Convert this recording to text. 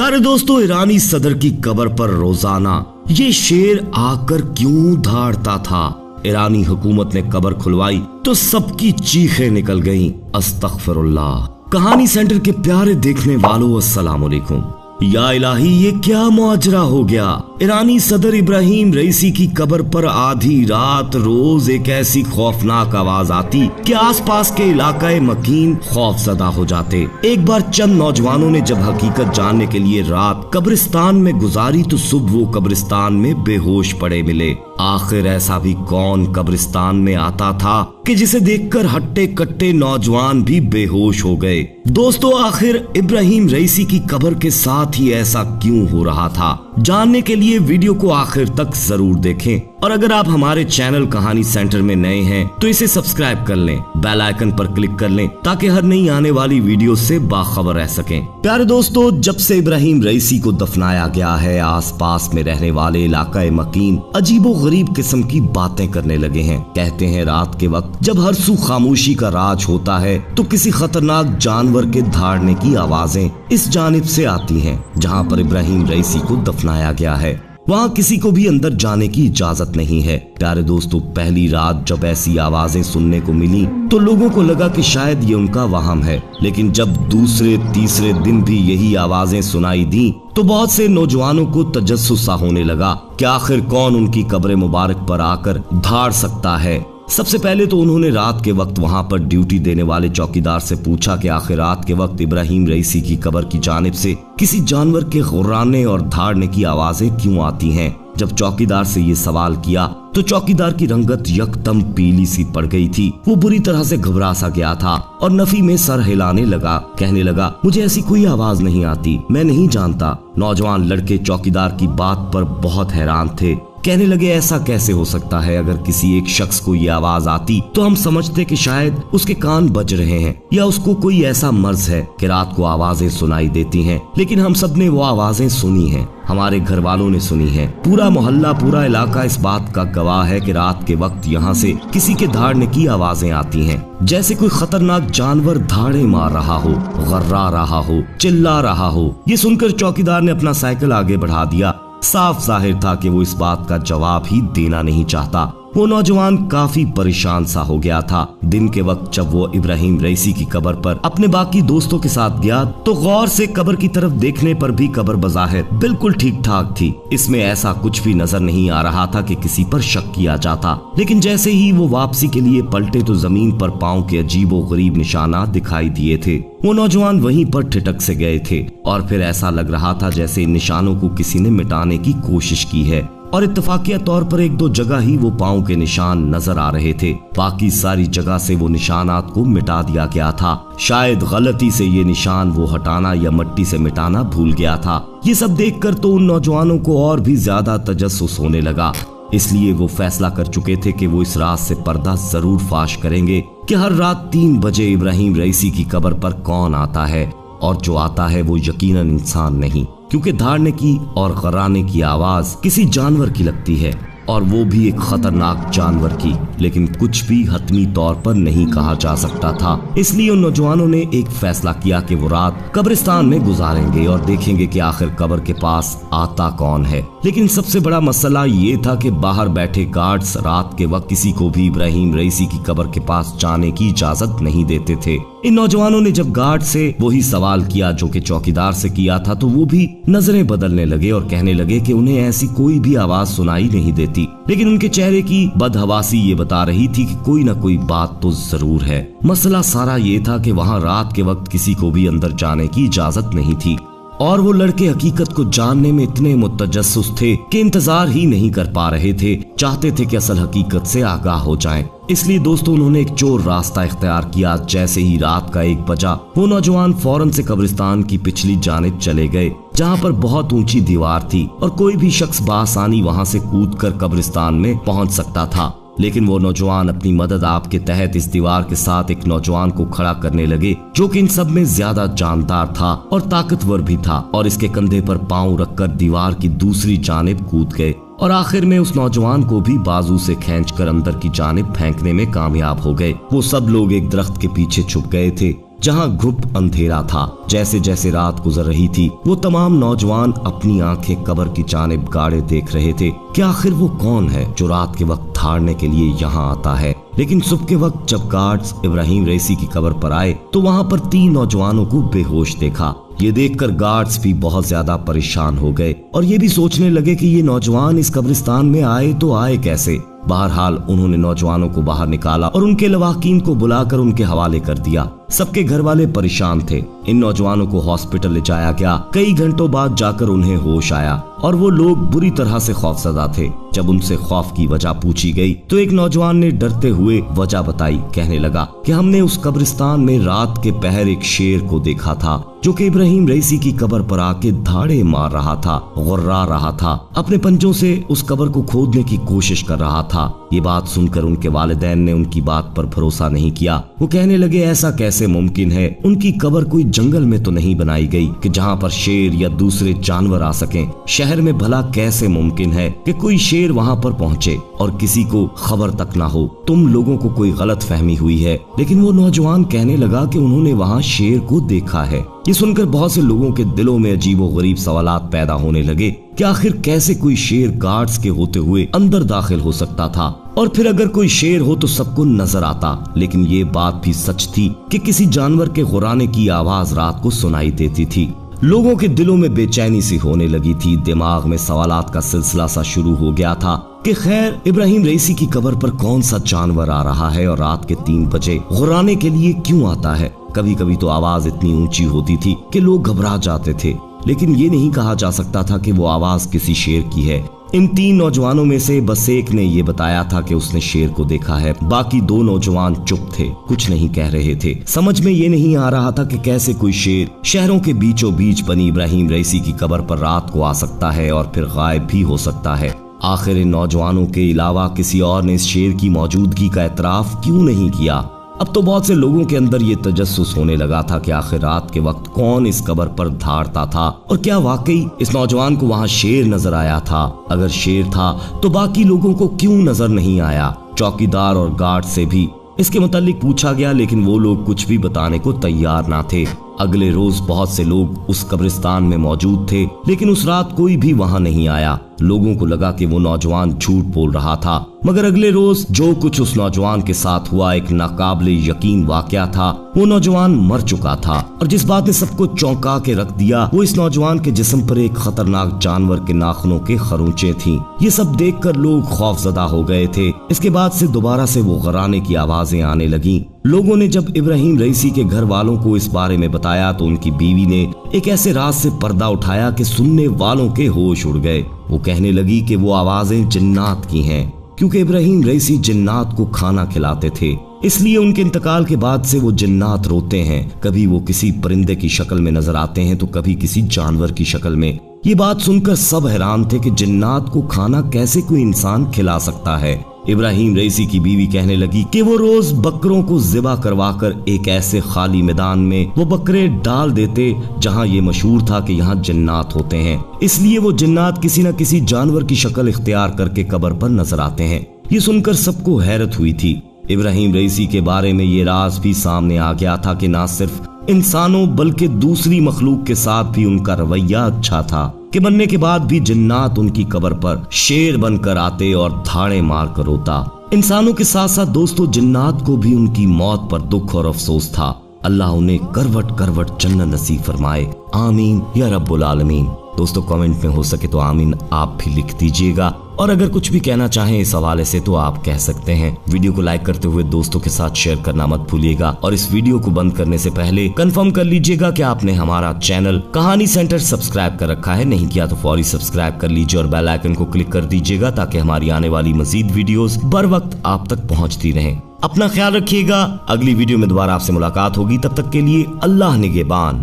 प्यारे दोस्तों, ईरानी सदर की कब्र पर रोजाना ये शेर आकर क्यों धाड़ता था। ईरानी हुकूमत ने कब्र खुलवाई तो सबकी चीखें निकल गईं। अस्तगफिरुल्लाह। कहानी सेंटर के प्यारे देखने वालों, अस्सलाम वालेकुम। या इलाही, ये क्या मुआजरा हो गया। ईरानी सदर इब्राहिम रईसी की कब्र पर आधी रात रोज एक ऐसी खौफनाक आवाज आती कि आसपास के इलाके मकीन खौफजदा हो जाते। एक बार चंद नौजवानों ने जब हकीकत जानने के लिए रात कब्रिस्तान में गुजारी तो सुबह वो कब्रिस्तान में बेहोश पड़े मिले। आखिर ऐसा भी कौन कब्रिस्तान में आता था कि जिसे देखकर हट्टे कट्टे नौजवान भी बेहोश हो गए। दोस्तों, आखिर इब्राहिम रईसी की कब्र के साथ ही ऐसा क्यों हो रहा था, जानने के लिए वीडियो को आखिर तक जरूर देखें। और अगर आप हमारे चैनल कहानी सेंटर में नए हैं तो इसे सब्सक्राइब कर लें, बेल आइकन पर क्लिक कर लें ताकि हर नई आने वाली वीडियो से बाखबर रह सकें। प्यारे दोस्तों, जब से इब्राहिम रईसी को दफनाया गया है, आसपास में रहने वाले इलाका मकीन अजीबो गरीब किस्म की बातें करने लगे हैं। कहते हैं रात के वक्त जब हर सू खामोशी का राज होता है तो किसी खतरनाक जानवर के धाड़ने की आवाजें इस जानिब से आती हैं जहां पर इब्राहिम रईसी को दफनाया गया है। वहाँ किसी को भी अंदर जाने की इजाजत नहीं है। प्यारे दोस्तों, पहली रात जब ऐसी आवाजें सुनने को मिली तो लोगों को लगा कि शायद ये उनका वहम है, लेकिन जब दूसरे तीसरे दिन भी यही आवाजें सुनाई दी तो बहुत से नौजवानों को तजस्सुस सा होने लगा कि आखिर कौन उनकी कब्र मुबारक पर आकर धाड़ सकता है। सबसे पहले तो उन्होंने रात के वक्त वहां पर ड्यूटी देने वाले चौकीदार से पूछा कि आखिर रात के वक्त इब्राहिम रईसी की कब्र की जानिब से किसी जानवर के गुर्राने और धाड़ने की आवाजें क्यों आती हैं। जब चौकीदार से ये सवाल किया तो चौकीदार की रंगत यकदम पीली सी पड़ गई थी। वो बुरी तरह से घबरा सा गया था और नफी में सर हिलाने लगा। कहने लगा, मुझे ऐसी कोई आवाज नहीं आती, मैं नहीं जानता। नौजवान लड़के चौकीदार की बात पर बहुत हैरान थे। कहने लगे, ऐसा कैसे हो सकता है। अगर किसी एक शख्स को ये आवाज आती तो हम समझते कि शायद उसके कान बज रहे हैं या उसको कोई ऐसा मर्ज है कि रात को आवाजें सुनाई देती हैं। लेकिन हम सब ने वो आवाजें सुनी हैं, हमारे घर वालों ने सुनी है। पूरा मोहल्ला, पूरा इलाका इस बात का गवाह है कि रात के वक्त यहाँ से किसी के धाड़ने की आवाजें आती हैं, जैसे कोई खतरनाक जानवर धाड़े मार रहा हो, गर्रा रहा हो, चिल्ला रहा हो। ये सुनकर चौकीदार ने अपना साइकिल आगे बढ़ा दिया। साफ जाहिर था कि वो इस बात का जवाब ही देना नहीं चाहता। वो नौजवान काफी परेशान सा हो गया था। दिन के वक्त जब वो इब्राहिम रईसी की कब्र पर अपने बाकी दोस्तों के साथ गया तो गौर से कब्र की तरफ देखने पर भी कब्र बज़ाहिर बिल्कुल ठीक ठाक थी। इसमें ऐसा कुछ भी नजर नहीं आ रहा था कि किसी पर शक किया जाता। लेकिन जैसे ही वो वापसी के लिए पलटे तो जमीन पर पांव के अजीबो गरीब निशानात दिखाई दिए थे। वो नौजवान वहीं पर ठिठक से गए थे और फिर ऐसा लग रहा था जैसे इन निशानों को किसी ने मिटाने की कोशिश की है। और इत्तफाकिया तौर पर एक दो जगह ही वो पांव के निशान नजर आ रहे थे, बाकी सारी जगह से वो निशानात को मिटा दिया गया था। शायद गलती से ये निशान वो हटाना या मिट्टी से मिटाना भूल गया था। ये सब देखकर तो उन नौजवानों को और भी ज्यादा तजस्सुस होने लगा। इसलिए वो फैसला कर चुके थे कि वो इस रात से पर्दा जरूर फाश करेंगे कि हर रात 3 बजे इब्राहिम रईसी की कब्र पर कौन आता है। और जो आता है वो यकीनन इंसान नहीं, क्योंकि धाड़ने की और गर्राने की आवाज किसी जानवर की लगती है, और वो भी एक खतरनाक जानवर की। लेकिन कुछ भी हतमी तौर पर नहीं कहा जा सकता था। इसलिए उन नौजवानों ने एक फैसला किया कि वो रात कब्रिस्तान में गुजारेंगे और देखेंगे कि आखिर कब्र के पास आता कौन है। लेकिन सबसे बड़ा मसला ये था कि बाहर बैठे गार्ड्स रात के वक्त किसी को भी इब्राहिम रईसी की कब्र के पास जाने की इजाजत नहीं देते थे। इन नौजवानों ने जब गार्ड से वही सवाल किया जो कि चौकीदार से किया था तो वो भी नजरें बदलने लगे और कहने लगे कि उन्हें ऐसी कोई भी आवाज सुनाई नहीं देती। लेकिन उनके चेहरे की बदहवासी ये बता रही थी कि कोई ना कोई बात तो जरूर है। मसला सारा ये था कि वहाँ रात के वक्त किसी को भी अंदर जाने की इजाजत नहीं थी और वो लड़के हकीकत को जानने में इतने मुतजस्सिस थे कि इंतजार ही नहीं कर पा रहे थे। चाहते थे कि असल हकीकत से आगाह हो जाएं। इसलिए दोस्तों, उन्होंने एक चोर रास्ता इख्तियार किया। जैसे ही रात का 1 बजा वो नौजवान फौरन से कब्रिस्तान की पिछली जानिब चले गए, जहाँ पर बहुत ऊंची दीवार थी और कोई भी शख्स बासानी वहाँ से कूदकर कब्रिस्तान में पहुँच सकता था। लेकिन वो नौजवान अपनी मदद आपके तहत इस दीवार के साथ एक नौजवान को खड़ा करने लगे जो कि इन सब में ज्यादा जानदार था और ताकतवर भी था, और इसके कंधे पर पांव रखकर दीवार की दूसरी जानिब कूद गए और आखिर में उस नौजवान को भी बाजू से खींचकर अंदर की जानिब फेंकने में कामयाब हो गए। वो सब लोग एक दरख्त के पीछे छुप गए थे जहाँ घुप अंधेरा था। जैसे जैसे रात गुजर रही थी वो तमाम नौजवान अपनी आंखें कब्र की जानिब गाड़े देख रहे थे कि आखिर वो कौन है जो रात के वक्त धाड़ने के लिए यहाँ आता है। लेकिन सुबह के वक्त जब गार्ड्स इब्राहिम रईसी की कब्र पर आए तो वहाँ पर 3 नौजवानों को बेहोश देखा। ये देखकर गार्ड्स भी बहुत ज्यादा परेशान हो गए और ये भी सोचने लगे कि ये नौजवान इस कब्रिस्तान में आए तो आए कैसे। बहरहाल उन्होंने नौजवानों को बाहर निकाला और उनके लवाकिन को बुलाकर उनके हवाले कर दिया। सबके घर वाले परेशान थे। इन नौजवानों को हॉस्पिटल ले जाया गया। कई घंटों बाद जाकर उन्हें होश आया और वो लोग बुरी तरह से खौफजदा थे। जब उनसे खौफ की वजह पूछी गई तो एक नौजवान ने डरते हुए वजह बताई। कहने लगा कि हमने उस कब्रिस्तान में रात के पहर एक शेर को देखा था जो कि इब्राहिम रईसी की कब्र पर आके धाड़े मार रहा था, गुर्रा रहा था, अपने पंजों से उस कब्र को खोदने की कोशिश कर रहा था। ये बात सुनकर उनके वालिदैन ने उनकी बात पर भरोसा नहीं किया। वो कहने लगे ऐसा कैसे मुमकिन है, उनकी कब्र कोई जंगल में तो नहीं बनाई गई कि जहाँ पर शेर या दूसरे जानवर आ सकें। शहर में भला कैसे मुमकिन है कि कोई शेर वहाँ पर पहुँचे और किसी को खबर तक ना हो। तुम लोगों को कोई गलत फहमी हुई है। लेकिन वो नौजवान कहने लगा कि उन्होंने वहाँ शेर को देखा है। ये सुनकर बहुत से लोगों के दिलों में अजीबो गरीब सवालात पैदा होने लगे कि आखिर कैसे कोई शेर गार्ड्स के होते हुए अंदर दाखिल हो सकता था, और फिर अगर कोई शेर हो तो सबको नजर आता। लेकिन ये बात भी सच थी कि किसी जानवर के गुर्राने की आवाज रात को सुनाई देती थी। लोगों के दिलों में बेचैनी सी होने लगी थी। दिमाग में सवालात का सिलसिला सा शुरू हो गया था कि खैर इब्राहिम रईसी की कब्र पर कौन सा जानवर आ रहा है और रात के 3 बजे गुर्राने के लिए क्यों आता है। कभी कभी तो आवाज इतनी ऊंची होती थी कि लोग घबरा जाते थे, लेकिन ये नहीं कहा जा सकता था कि वो आवाज किसी शेर की है। इन 3 नौजवानों में से बस एक ने ये बताया था कि उसने शेर को देखा है। बाकी 2 नौजवान चुप थे, कुछ नहीं कह रहे थे। समझ में ये नहीं आ रहा था कि कैसे कोई शेर शहरों के बीचों बीच बनी इब्राहिम रईसी की कब्र पर रात को आ सकता है और फिर गायब भी हो सकता है। आखिर इन नौजवानों के अलावा किसी और ने इस शेर की मौजूदगी का एतराफ क्यों नहीं किया। अब तो बहुत से लोगों के अंदर ये तजस्सुस होने लगा था कि आखिर रात के वक्त कौन इस कब्र पर धाड़ता था और क्या वाकई इस नौजवान को वहाँ शेर नजर आया था। अगर शेर था तो बाकी लोगों को क्यों नजर नहीं आया। चौकीदार और गार्ड से भी इसके मुतालिक पूछा गया, लेकिन वो लोग कुछ भी बताने को तैयार ना थे। अगले रोज बहुत से लोग उस कब्रिस्तान में मौजूद थे, लेकिन उस रात कोई भी वहां नहीं आया। लोगों को लगा कि वो नौजवान झूठ बोल रहा था, मगर अगले रोज जो कुछ उस नौजवान के साथ हुआ एक नाकाबिले यकीन वाकया था। वो नौजवान मर चुका था और जिस बात ने सबको चौंका के रख दिया वो इस नौजवान के जिस्म पर एक खतरनाक जानवर के नाखूनों के खरोंचे थी। ये सब देखकर लोग खौफजदा हो गए थे। इसके बाद से दोबारा से वो गराने की आवाजें आने लगी। लोगों ने जब इब्राहिम रईसी के घर वालों को इस बारे में बताया तो उनकी बीवी ने एक ऐसे राज से पर्दा उठाया कि सुनने वालों के होश उड़ गए। वो कहने लगी कि वो आवाजें जिन्नात की हैं, क्योंकि इब्राहिम रईसी जिन्नात को खाना खिलाते थे, इसलिए उनके इंतकाल के बाद से वो जिन्नात रोते हैं। कभी वो किसी परिंदे की शक्ल में नजर आते हैं तो कभी किसी जानवर की शक्ल में। ये बात सुनकर सब हैरान थे कि जिन्नात को खाना कैसे कोई इंसान खिला सकता है। इब्राहिम रईसी की बीवी कहने लगी कि वो रोज बकरों को ज़िबा करवाकर एक ऐसे खाली मैदान में वो बकरे डाल देते जहां ये मशहूर था कि यहाँ जिन्नात होते हैं, इसलिए वो जिन्नात किसी न किसी जानवर की शक्ल इख्तियार करके कब्र पर नजर आते हैं। ये सुनकर सबको हैरत हुई थी। इब्राहिम रईसी के बारे में ये राज भी सामने आ गया था कि ना सिर्फ इंसानों बल्कि दूसरी मखलूक के साथ भी उनका रवैया अच्छा था कि मरने के बाद भी जिन्नात उनकी कब्र पर शेर बनकर आते और धाड़े मार कर रोता। इंसानों के साथ साथ दोस्तों जिन्नात को भी उनकी मौत पर दुख और अफसोस था। अल्लाह उन्हें करवट करवट जन्नत नसीब फरमाए, आमीन या रब्बुल आलमीन। दोस्तों कमेंट में हो सके तो आमीन आप भी लिख दीजिएगा, और अगर कुछ भी कहना चाहें इस हवाले से तो आप कह सकते हैं। वीडियो को लाइक करते हुए दोस्तों के साथ शेयर करना मत भूलिएगा, और इस वीडियो को बंद करने से पहले कंफर्म कर लीजिएगा कि आपने हमारा चैनल कहानी सेंटर सब्सक्राइब कर रखा है। नहीं किया तो फौरी सब्सक्राइब कर लीजिए और बेल आइकन को क्लिक कर दीजिएगा ताकि हमारी आने वाली मजीद वीडियोस बर वक्त आप तक पहुंचती रहें। अपना ख्याल रखिएगा। अगली वीडियो में दोबारा आपसे मुलाकात होगी, तब तक के लिए अल्लाह निगहबान।